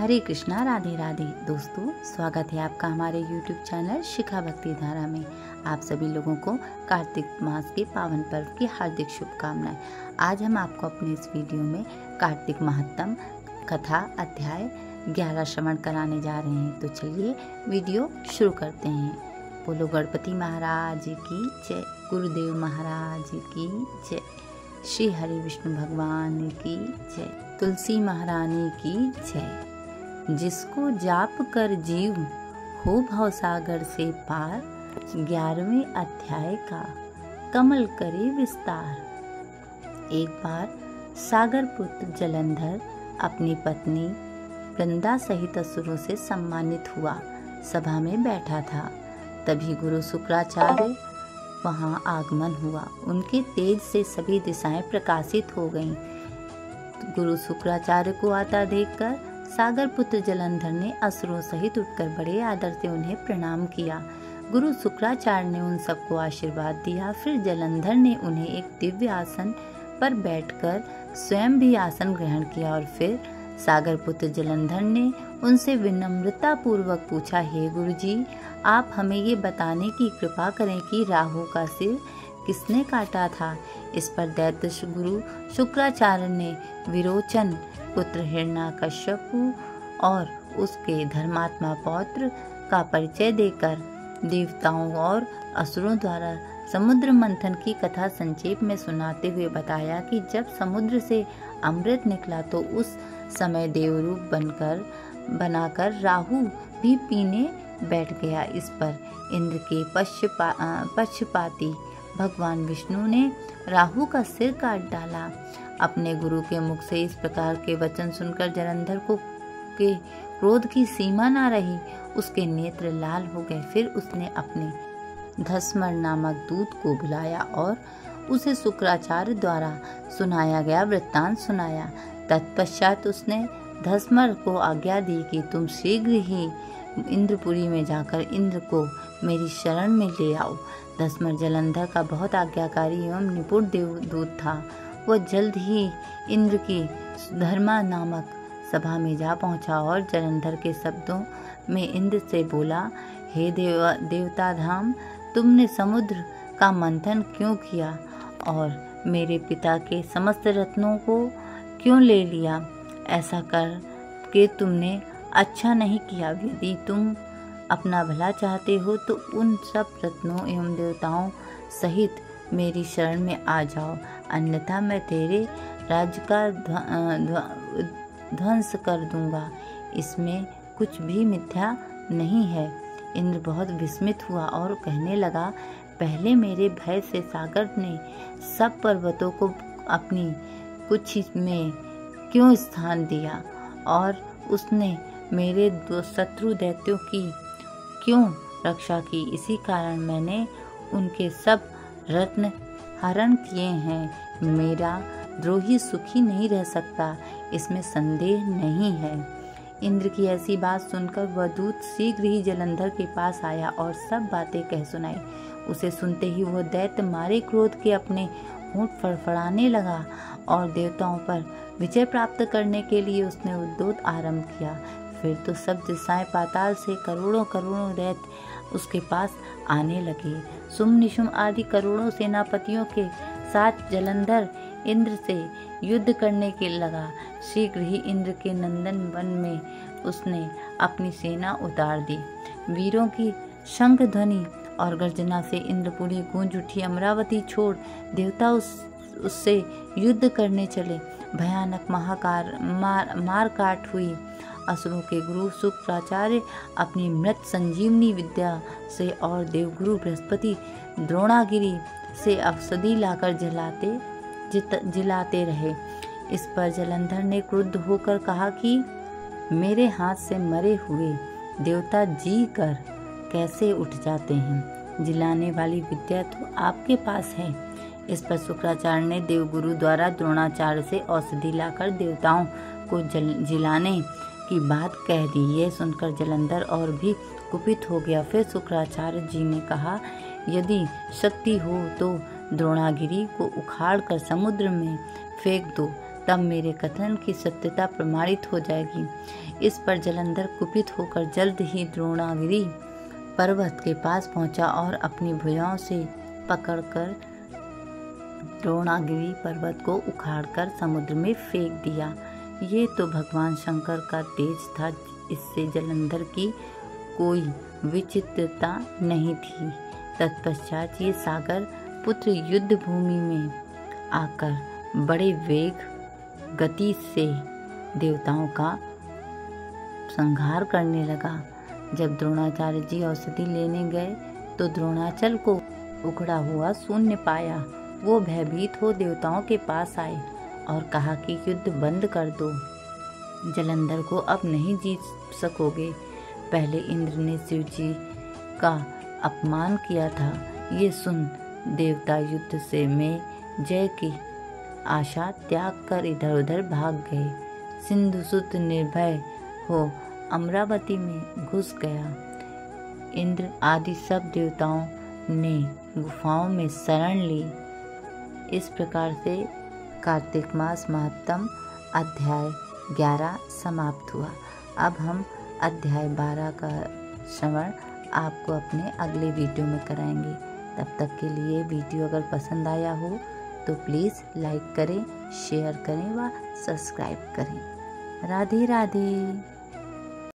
हरे कृष्णा, राधे राधे। दोस्तों, स्वागत है आपका हमारे YouTube चैनल शिखा भक्ति धारा में। आप सभी लोगों को कार्तिक मास के पावन पर्व की हार्दिक शुभकामनाएं। आज हम आपको अपने इस वीडियो में कार्तिक महात्म कथा अध्याय 11 श्रवण कराने जा रहे हैं। तो चलिए वीडियो शुरू करते हैं। बोलो गणपति महाराज की जय, गुरुदेव महाराज की जय, श्री हरि विष्णु भगवान की जय, तुलसी महारानी की जय। जिसको जाप कर जीव हो भवसागर से पार, 11वें अध्याय का कमल करे विस्तार। एक बार सागर पुत्र जलंधर अपनी पत्नी वृंदा सहित असुरों से सम्मानित हुआ सभा में बैठा था। तभी गुरु शुक्राचार्य वहां आगमन हुआ। उनके तेज से सभी दिशाएं प्रकाशित हो गईं। गुरु शुक्राचार्य को आता देखकर सागर पुत्र जलंधर ने असुरों सहित उठकर बड़े आदर से उन्हें प्रणाम किया। गुरु शुक्राचार्य ने उन सबको आशीर्वाद दिया। फिर जलंधर ने उन्हें एक दिव्य आसन पर बैठकर स्वयं भी आसन ग्रहण किया और फिर सागर पुत्र जलंधर ने उनसे विनम्रता पूर्वक पूछा, हे गुरुजी, आप हमें ये बताने की कृपा करें कि राहु का सिर किसने काटा था। इस पर दैत्य गुरु शुक्राचार्य ने विरोचन पुत्र हिरण्यकश्यप और उसके धर्मात्मा पौत्र का परिचय देकर देवताओं और असुरों द्वारा समुद्र मंथन की कथा संक्षेप में सुनाते हुए बताया कि जब समुद्र से अमृत निकला तो उस समय देवरूप बनाकर राहु भी पीने बैठ गया। इस पर इंद्र के पक्षपाती भगवान विष्णु ने राहु का सिर काट डाला। अपने गुरु के मुख से इस प्रकार के वचन सुनकर जलंधर को के क्रोध की सीमा न रही। उसके नेत्र लाल हो गए। फिर उसने अपने धस्मर नामक दूत को बुलाया और उसे शुक्राचार्य द्वारा सुनाया गया वृत्तांत सुनाया। तत्पश्चात उसने धस्मर को आज्ञा दी कि तुम शीघ्र ही इंद्रपुरी में जाकर इंद्र को मेरी शरण में ले आओ। धस्मर जलंधर का बहुत आज्ञाकारी एवं निपुण देवदूत था। वह जल्द ही इंद्र की धर्मा नामक सभा में जा पहुंचा और जलंधर के शब्दों में इंद्र से बोला, हे देवता धाम, तुमने समुद्र का मंथन क्यों किया और मेरे पिता के समस्त रत्नों को क्यों ले लिया? ऐसा कर के तुमने अच्छा नहीं किया। यदि तुम अपना भला चाहते हो तो उन सब रत्नों एवं देवताओं सहित मेरी शरण में आ जाओ, अन्यथा मैं तेरे राज्य का ध्वंस कर दूंगा। इसमें कुछ भी मिथ्या नहीं है। इंद्र बहुत विस्मित हुआ और कहने लगा, पहले मेरे भय से सागर ने सब पर्वतों को अपनी कुछ में क्यों स्थान दिया और उसने मेरे दो शत्रु दैत्यों की क्यों रक्षा की? इसी कारण मैंने उनके सब रत्न हरण किए हैं। मेरा द्रोही सुखी नहीं रह सकता, इसमें संदेह नहीं है। इंद्र की ऐसी बात सुनकर वह दूत शीघ्र ही जलंधर के पास आया और सब बातें कह सुनाई। उसे सुनते ही वह दैत्य मारे क्रोध के अपने होंठ फड़फड़ाने लगा और देवताओं पर विजय प्राप्त करने के लिए उसने उद्योत आरंभ किया। फिर तो सब दिशाएं पाताल से करोड़ों करोड़ों दैत्य उसके पास आने लगे। सुम निशुम आदि करोड़ों सेनापतियों के साथ जलंधर इंद्र से युद्ध करने के लगा। शीघ्र ही इंद्र के नंदन वन में उसने अपनी सेना उतार दी। वीरों की शंख ध्वनि और गर्जना से इंद्रपुरी गूंज उठी। अमरावती छोड़ देवता उससे युद्ध करने चले। भयानक मार काट हुई। असुरों के गुरु शुक्राचार्य अपनी मृत संजीवनी विद्या से और देवगुरु बृहस्पति द्रोणागिरी से औषधि लाकर जिलाते रहे। इस पर जलंधर ने क्रुद्ध होकर कहा कि मेरे हाथ से मरे हुए देवता जी कर कैसे उठ जाते हैं? जिलाने वाली विद्या तो आपके पास है। इस पर शुक्राचार्य ने देवगुरु द्वारा द्रोणाचार्य से औषधि लाकर देवताओं को जिलाने की बात कह दी। यह सुनकर जलंधर और भी कुपित हो गया। फिर शुक्राचार्य जी ने कहा, यदि शक्ति हो तो द्रोणागिरी को उखाड़ कर समुद्र में फेंक दो। तब मेरे कथन की सत्यता प्रमाणित हो जाएगी। इस पर जलंधर कुपित होकर जल्द ही द्रोणागिरी पर्वत के पास पहुंचा और अपनी भुजाओं से पकड़कर द्रोणागिरी पर्वत को उखाड़कर समुद्र में फेंक दिया। ये तो भगवान शंकर का तेज था, इससे जलंधर की कोई विचित्रता नहीं थी। तत्पश्चात ये सागर पुत्र युद्ध भूमि में आकर बड़े वेग गति से देवताओं का संहार करने लगा। जब द्रोणाचार्य जी औषधि लेने गए तो द्रोणाचल को उखड़ा हुआ शून्य पाया। वो भयभीत हो देवताओं के पास आए और कहा कि युद्ध बंद कर दो, जलंधर को अब नहीं जीत सकोगे। पहले इंद्र ने शिव जी का अपमान किया था। ये सुन देवता युद्ध से में जय की आशा त्याग कर इधर उधर भाग गए। सिंधुसुत निर्भय हो अमरावती में घुस गया। इंद्र आदि सब देवताओं ने गुफाओं में शरण ली। इस प्रकार से कार्तिक मास महात्म अध्याय 11 समाप्त हुआ। अब हम अध्याय 12 का श्रवण आपको अपने अगले वीडियो में कराएंगे। तब तक के लिए वीडियो अगर पसंद आया हो तो प्लीज़ लाइक करें, शेयर करें व सब्सक्राइब करें। राधे राधे।